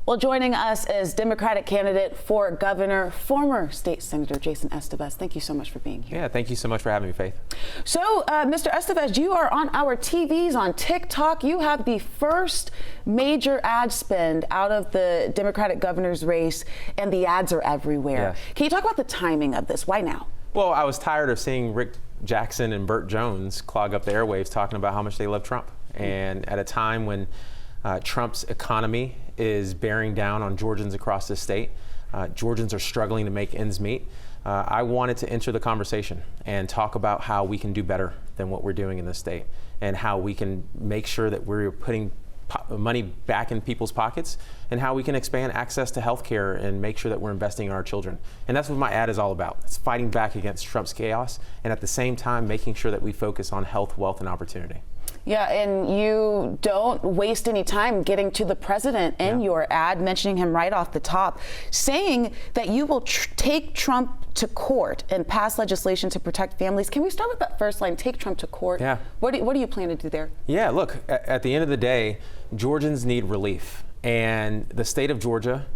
Well, joining us is Democratic candidate for governor, former state senator Jason Esteves. Thank you so much for being here. Yeah, thank you so much for having me, Faith. So, Mr. Esteves, you are on our TVs, on TikTok. You have the first major ad spend out of the Democratic governor's race, and the ads are everywhere. Yes. Can you talk about the timing of this? Why now? Well, I was tired of seeing Rick Jackson and Burt Jones clog up the airwaves talking about how much they love Trump. And at a time when Trump's economy is bearing down on Georgians across the state, Georgians are struggling to make ends meet. I wanted to enter the conversation and talk about how we can do better than what we're doing in this state, and how we can make sure that we're putting money back in people's pockets, and how we can expand access to health care and make sure that we're investing in our children. And that's what my ad is all about. It's fighting back against Trump's chaos, and at the same time making sure that we focus on health, wealth, and opportunity. Yeah, and you don't waste any time getting to the president in your ad, mentioning him right off the top, saying that you will take Trump to court and pass legislation to protect families. Can we start with that first line, take Trump to court? Yeah. What do you plan to do there? Yeah, look, at the end of the day, Georgians need relief. And the state of Georgia,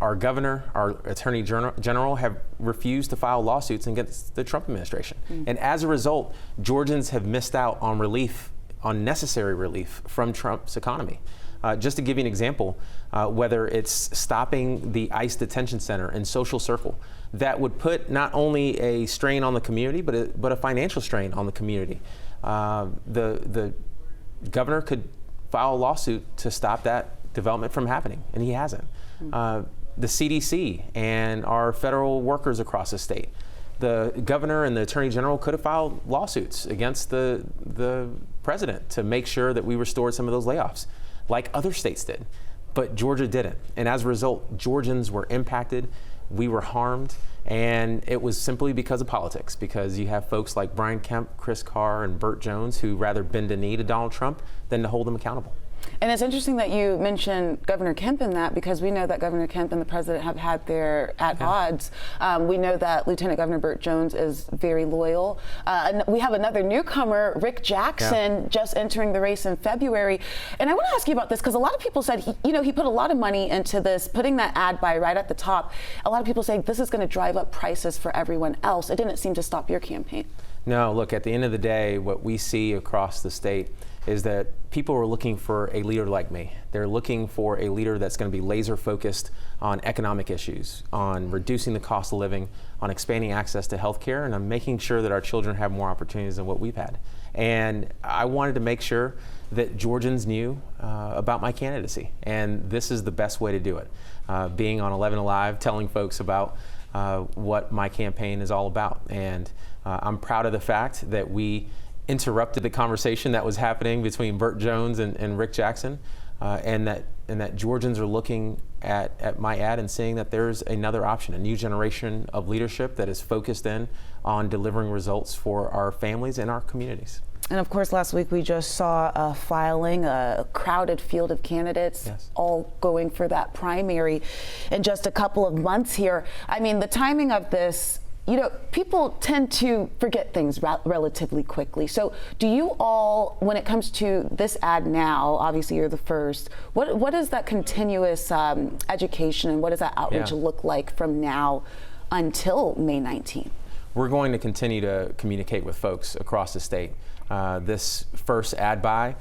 our governor, our attorney general have refused to file lawsuits against the Trump administration. And as a result, Georgians have missed out on relief, on necessary relief from Trump's economy. Just to give you an example, whether it's stopping the ICE detention center and social circle, that would put not only a strain on the community, but a financial strain on the community. The governor could file a lawsuit to stop that development from happening, and he hasn't. The CDC and our federal workers across the state, the governor and the attorney general could have filed lawsuits against the president to make sure that we restored some of those layoffs, like other states did. But Georgia didn't. And as a result, Georgians were impacted, we were harmed, and it was simply because of politics, because you have folks like Brian Kemp, Chris Carr, and Burt Jones who rather bend a knee to Donald Trump than to hold him accountable. And it's interesting that you mentioned Governor Kemp in that, because we know that Governor Kemp and the president have had their at odds. We know that Lieutenant Governor Burt Jones is very loyal. And we have another newcomer, Rick Jackson, just entering the race in February. And I want to ask you about this, because a lot of people said, he put a lot of money into this, putting that ad buy right at the top. A lot of people saying this is going to drive up prices for everyone else. It didn't seem to stop your campaign. No, look, at the end of the day, what we see across the state is that people are looking for a leader like me. They're looking for a leader that's going to be laser focused on economic issues, on reducing the cost of living, on expanding access to health care, and on making sure that our children have more opportunities than what we've had. And I wanted to make sure that Georgians knew about my candidacy, and this is the best way to do it. Being on 11 Alive, telling folks about what my campaign is all about. And I'm proud of the fact that we interrupted the conversation that was happening between Burt Jones and Rick Jackson, and that Georgians are looking at my ad and seeing that there's another option, a new generation of leadership that is focused in on delivering results for our families and our communities. And of course, last week we just saw a crowded field of candidates, all going for that primary in just a couple of months here. I mean, the timing of this, people tend to forget things relatively quickly. So do you all, when it comes to this ad now, obviously you're the first, what is that continuous education, and what does that outreach look like from now until May 19th? We're going to continue to communicate with folks across the state. This first ad buy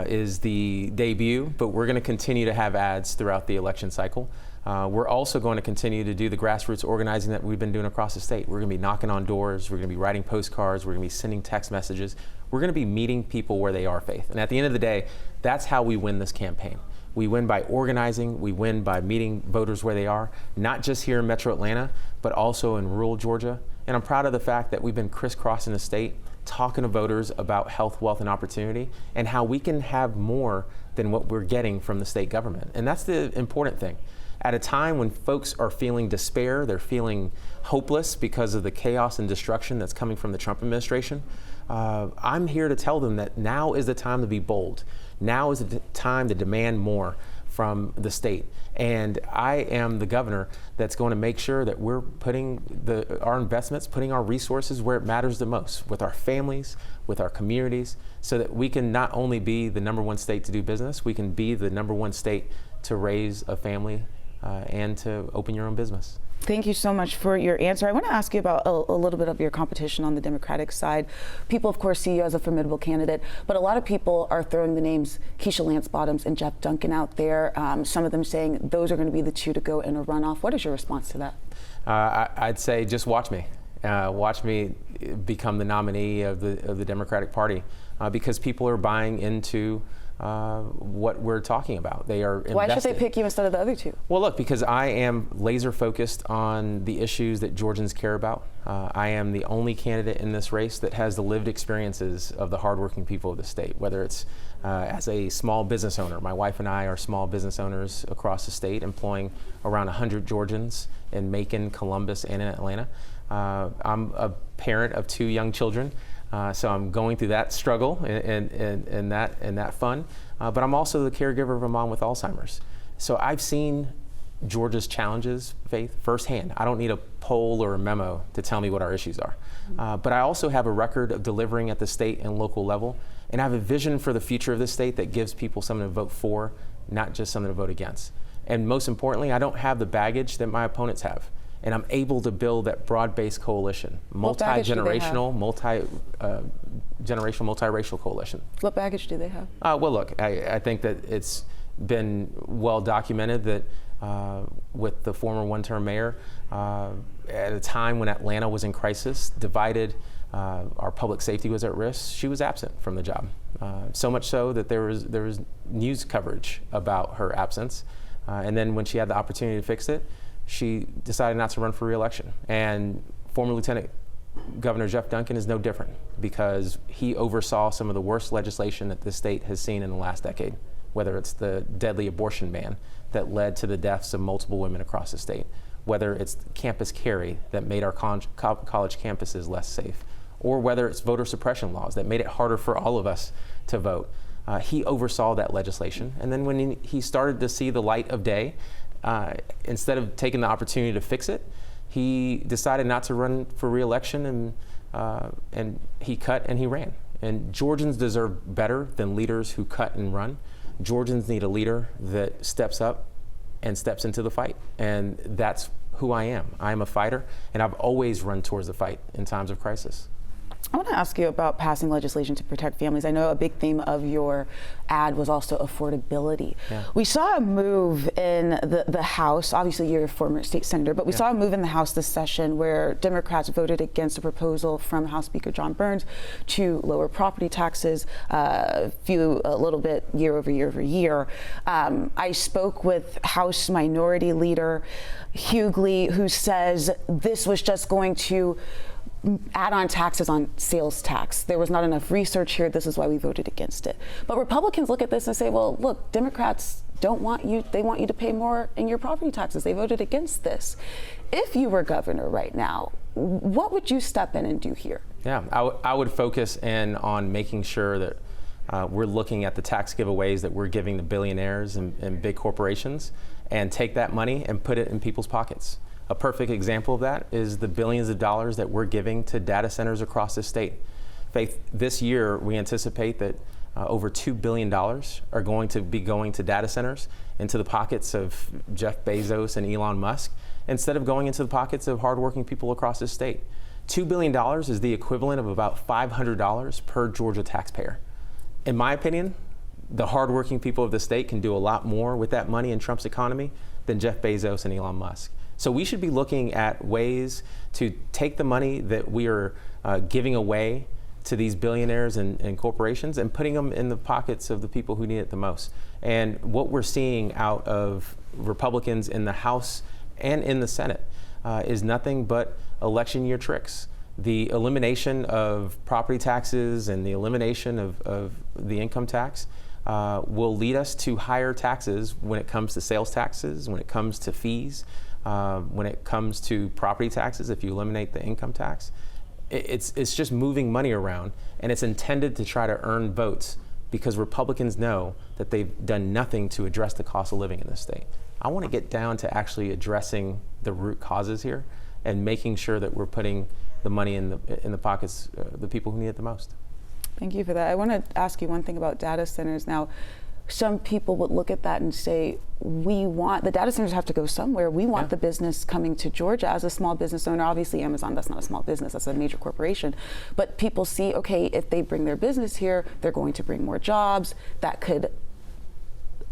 is the debut, but we're going to continue to have ads throughout the election cycle. We're also going to continue to do the grassroots organizing that we've been doing across the state. We're going to be knocking on doors, we're going to be writing postcards, we're going to be sending text messages. We're going to be meeting people where they are, Faith. And at the end of the day, that's how we win this campaign. We win by organizing, we win by meeting voters where they are, not just here in Metro Atlanta, but also in rural Georgia. And I'm proud of the fact that we've been crisscrossing the state, talking to voters about health, wealth, and opportunity, and how we can have more than what we're getting from the state government. And that's the important thing. At a time when folks are feeling despair, they're feeling hopeless because of the chaos and destruction that's coming from the Trump administration, I'm here to tell them that now is the time to be bold. Now is the time to demand more from the state. And I am the governor that's going to make sure that we're putting our investments, putting our resources where it matters the most, with our families, with our communities, so that we can not only be the #1 state to do business, we can be the #1 state to raise a family and to open your own business. Thank you so much for your answer. I want to ask you about a little bit of your competition on the Democratic side. People, of course, see you as a formidable candidate, but a lot of people are throwing the names Keisha Lance Bottoms and Jeff Duncan out there. Some of them saying those are going to be the two to go in a runoff. What is your response to that? I'd say just watch me. Watch me become the nominee of the Democratic Party because people are buying into what we're talking about. They are invested. Why should they pick you instead of the other two? Well, look, because I am laser focused on the issues that Georgians care about. I am the only candidate in this race that has the lived experiences of the hardworking people of the state, whether it's as a small business owner. My wife and I are small business owners across the state, employing around 100 Georgians in Macon, Columbus, and in Atlanta. I'm a parent of 2 young children. So I'm going through that struggle and that fun, but I'm also the caregiver of a mom with Alzheimer's. So I've seen Georgia's challenges, Faith, firsthand. I don't need a poll or a memo to tell me what our issues are. But I also have a record of delivering at the state and local level, and I have a vision for the future of the state that gives people something to vote for, not just something to vote against. And most importantly, I don't have the baggage that my opponents have. And I'm able to build that broad-based coalition, multi-generational, multiracial coalition. What baggage do they have? Well, look, I think that it's been well documented that with the former one-term mayor, at a time when Atlanta was in crisis, divided, our public safety was at risk, she was absent from the job. So much so that there was news coverage about her absence. And then when she had the opportunity to fix it, she decided not to run for re-election. And former Lieutenant Governor Jeff Duncan is no different because he oversaw some of the worst legislation that this state has seen in the last decade, whether it's the deadly abortion ban that led to the deaths of multiple women across the state, whether it's campus carry that made our college campuses less safe, or whether it's voter suppression laws that made it harder for all of us to vote. He oversaw that legislation. And then when he started to see the light of day, instead of taking the opportunity to fix it, he decided not to run for re-election, and he cut and he ran. And Georgians deserve better than leaders who cut and run. Georgians need a leader that steps up and steps into the fight. And that's who I am. I am a fighter, and I've always run towards the fight in times of crisis. I want to ask you about passing legislation to protect families. I know a big theme of your ad was also affordability. Yeah. We saw a move in the House. Obviously, you're a former state senator, but we saw a move in the House this session where Democrats voted against a proposal from House Speaker John Burns to lower property taxes a little bit year over year. I spoke with House Minority Leader Hughley, who says this was just going to add on taxes on sales tax. There was not enough research here. This is why we voted against it. But Republicans look at this and say, well, look, Democrats don't want you. They want you to pay more in your property taxes. They voted against this. If you were governor right now, what would you step in and do here? Yeah, I would focus in on making sure that we're looking at the tax giveaways that we're giving the billionaires and big corporations and take that money and put it in people's pockets. A perfect example of that is the billions of dollars that we're giving to data centers across the state. Faith, this year we anticipate that over $2 billion are going to be going to data centers into the pockets of Jeff Bezos and Elon Musk instead of going into the pockets of hardworking people across the state. $2 billion is the equivalent of about $500 per Georgia taxpayer. In my opinion, the hardworking people of the state can do a lot more with that money in Trump's economy than Jeff Bezos and Elon Musk. So we should be looking at ways to take the money that we are giving away to these billionaires and corporations and putting them in the pockets of the people who need it the most. And what we're seeing out of Republicans in the House and in the Senate is nothing but election year tricks. The elimination of property taxes and the elimination of the income tax will lead us to higher taxes when it comes to sales taxes, when it comes to fees, when it comes to property taxes. If you eliminate the income tax, it's just moving money around, and it's intended to try to earn votes because Republicans know that they've done nothing to address the cost of living in this state. I want to get down to actually addressing the root causes here and making sure that we're putting the money in the pockets of the people who need it the most. Thank you for that. I want to ask you one thing about data centers. Now, some people would look at that and say, the data centers have to go somewhere. We want the business coming to Georgia. As a small business owner, obviously Amazon, that's not a small business, that's a major corporation. But people see, okay, if they bring their business here, they're going to bring more jobs. That could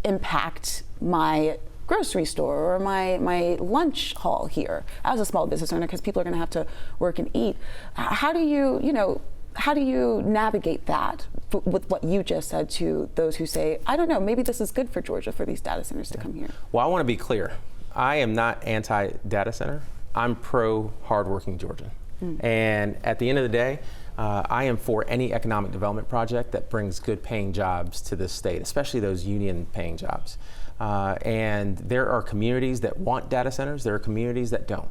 impact my grocery store or my lunch hall here as a small business owner, because people are going to have to work and eat. How do you navigate that with what you just said to those who say, I don't know, maybe this is good for Georgia for these data centers to come here? Well, I want to be clear. I am not anti-data center. I'm pro hardworking Georgia. And at the end of the day, I am for any economic development project that brings good paying jobs to this state, especially those union paying jobs. And there are communities that want data centers. There are communities that don't.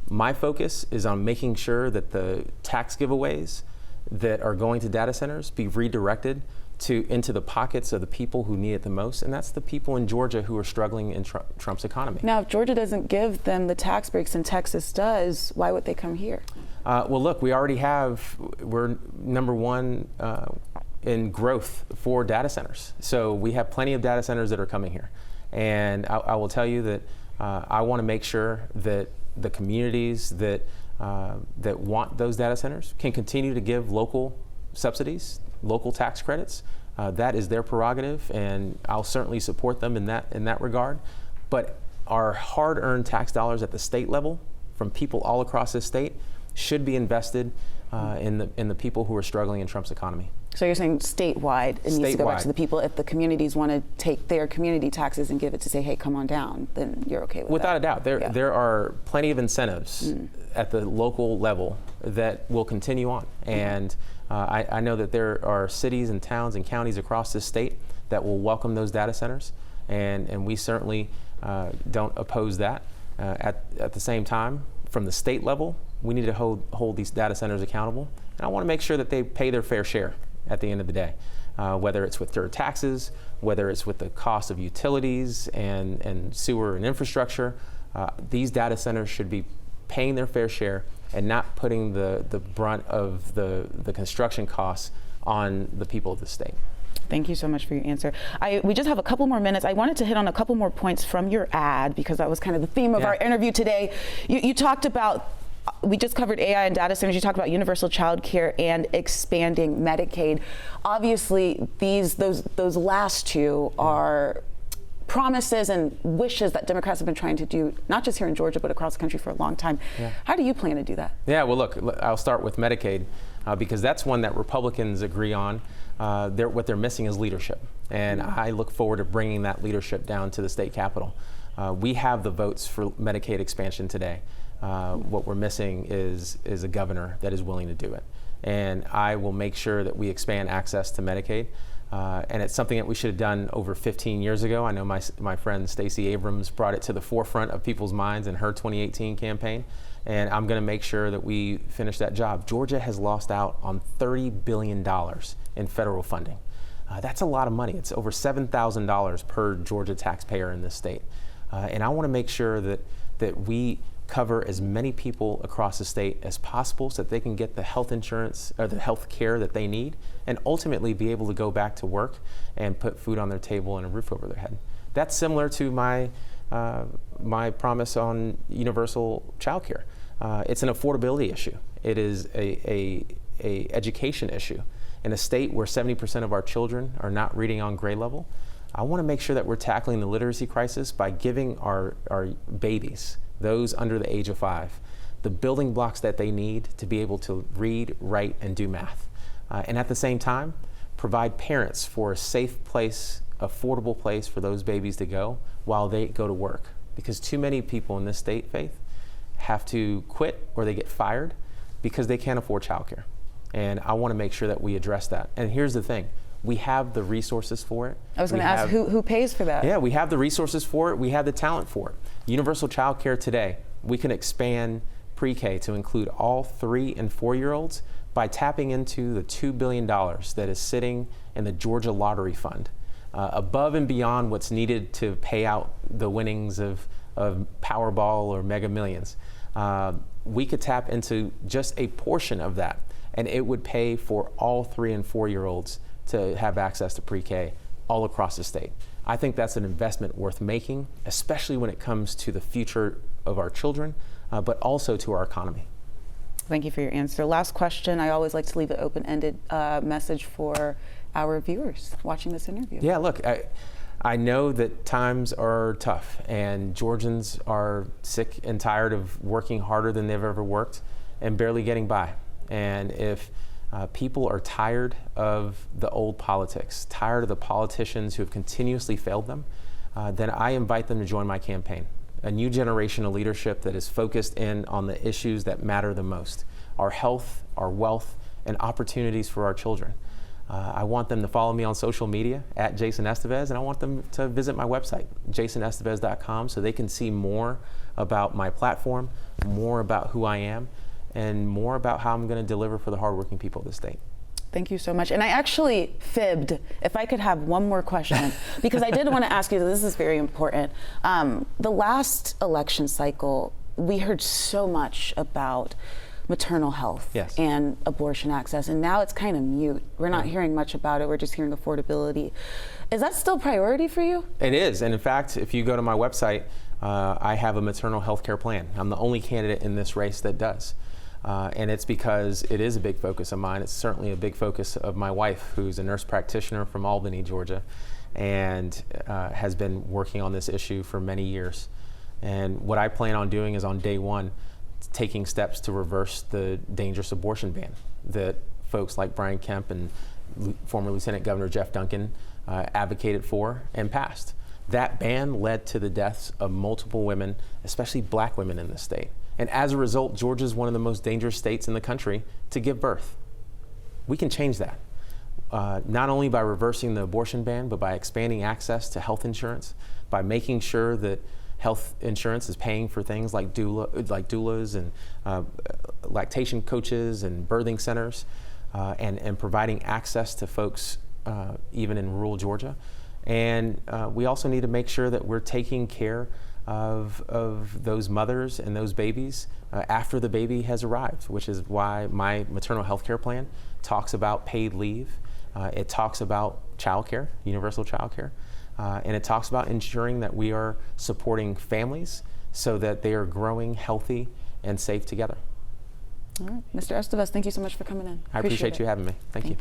My focus is on making sure that the tax giveaways that are going to data centers be redirected into the pockets of the people who need it the most, and that's the people in Georgia who are struggling in Trump's economy. Now, if Georgia doesn't give them the tax breaks and Texas does, why would they come here? Well, look, we're number one in growth for data centers. So we have plenty of data centers that are coming here. And I will tell you that I want to make sure that the communities that want those data centers can continue to give local subsidies, local tax credits. That is their prerogative, and I'll certainly support them in that regard. But our hard-earned tax dollars at the state level from people all across this state should be invested in the people who are struggling in Trump's economy. So you're saying statewide, it needs to go back to the people. If the communities want to take their community taxes and give it to say, hey, come on down, then you're okay with that? Without a doubt. There are plenty of incentives at the local level that will continue on. And I know that there are cities and towns and counties across this state that will welcome those data centers. And we certainly don't oppose that. At the same time, from the state level, we need to hold these data centers accountable. And I want to make sure that they pay their fair share at the end of the day, whether it's with their taxes, whether it's with the cost of utilities and sewer and infrastructure. These data centers should be paying their fair share and not putting the brunt of the construction costs on the people of the state. Thank you so much for your answer. We just have a couple more minutes. I wanted to hit on a couple more points from your ad, because that was kind of the theme of our interview today. You talked about, we just covered AI and data centers. You talked about universal child care and expanding Medicaid. Obviously, those last two are promises and wishes that Democrats have been trying to do, not just here in Georgia, but across the country for a long time. How do you plan to do that? Yeah, well, look, I'll start with Medicaid, because that's one that Republicans agree on. What they're missing is leadership. And I look forward to bringing that leadership down to the state capitol. We have the votes for Medicaid expansion today. What we're missing is a governor that is willing to do it. And I will make sure that we expand access to Medicaid. And it's something that we should have done over 15 years ago. I know my friend Stacey Abrams brought it to the forefront of people's minds in her 2018 campaign. And I'm going to make sure that we finish that job. Georgia has lost out on $30 billion in federal funding. That's a lot of money. It's over $7,000 per Georgia taxpayer in this state. And I want to make sure that we cover as many people across the state as possible so that they can get the health insurance or the health care that they need, and ultimately be able to go back to work and put food on their table and a roof over their head. That's similar to my promise on universal child care. It's an affordability issue. It is a education issue. In a state where 70% of our children are not reading on grade level, I want to make sure that we're tackling the literacy crisis by giving our babies, those under the age of 5, the building blocks that they need to be able to read, write, and do math. And at the same time, provide parents for a safe place, affordable place for those babies to go while they go to work. Because too many people in this state, Faith, have to quit or they get fired because they can't afford childcare. And I want to make sure that we address that. And here's the thing. We have the resources for it. I was going to ask who pays for that? Yeah, we have the resources for it. We have the talent for it. Universal child care today, we can expand pre-K to include all 3 and 4-year-olds by tapping into the $2 billion that is sitting in the Georgia Lottery Fund, above and beyond what's needed to pay out the winnings of Powerball or Mega Millions. We could tap into just a portion of that, and it would pay for all 3 and 4-year-olds to have access to pre-K all across the state. I think that's an investment worth making, especially when it comes to the future of our children, but also to our economy. Thank you for your answer. Last question. I always like to leave an open-ended message for our viewers watching this interview. Yeah, look, I know that times are tough, and Georgians are sick and tired of working harder than they've ever worked and barely getting by. And if people are tired of the old politics, tired of the politicians who have continuously failed them, then I invite them to join my campaign. A new generation of leadership that is focused in on the issues that matter the most: our health, our wealth, and opportunities for our children. I want them to follow me on social media at Jason Esteves, and I want them to visit my website, jasonesteves.com, so they can see more about my platform, more about who I am, and more about how I'm going to deliver for the hardworking people of the state. Thank you so much. And I actually fibbed, if I could have one more question, because I did want to ask you, this is very important. The last election cycle, we heard so much about maternal health yes. and abortion access, and now it's kind of mute. We're not hearing much about it. We're just hearing affordability. Is that still a priority for you? It is, and in fact, if you go to my website, I have a maternal health care plan. I'm the only candidate in this race that does. And it's because it is a big focus of mine. It's certainly a big focus of my wife, who's a nurse practitioner from Albany, Georgia, and has been working on this issue for many years. And what I plan on doing is on day one, taking steps to reverse the dangerous abortion ban that folks like Brian Kemp and former Lieutenant Governor Jeff Duncan advocated for and passed. That ban led to the deaths of multiple women, especially black women in this state. And as a result, Georgia is one of the most dangerous states in the country to give birth. We can change that, not only by reversing the abortion ban, but by expanding access to health insurance, by making sure that health insurance is paying for things like doulas and lactation coaches and birthing centers, and providing access to folks even in rural Georgia. And we also need to make sure that we're taking care of those mothers and those babies after the baby has arrived, which is why my maternal health care plan talks about paid leave. It talks about childcare, universal childcare, and it talks about ensuring that we are supporting families so that they are growing healthy and safe together. All right, Mr. Esteves, thank you so much for coming in. I appreciate you having me. Thank you.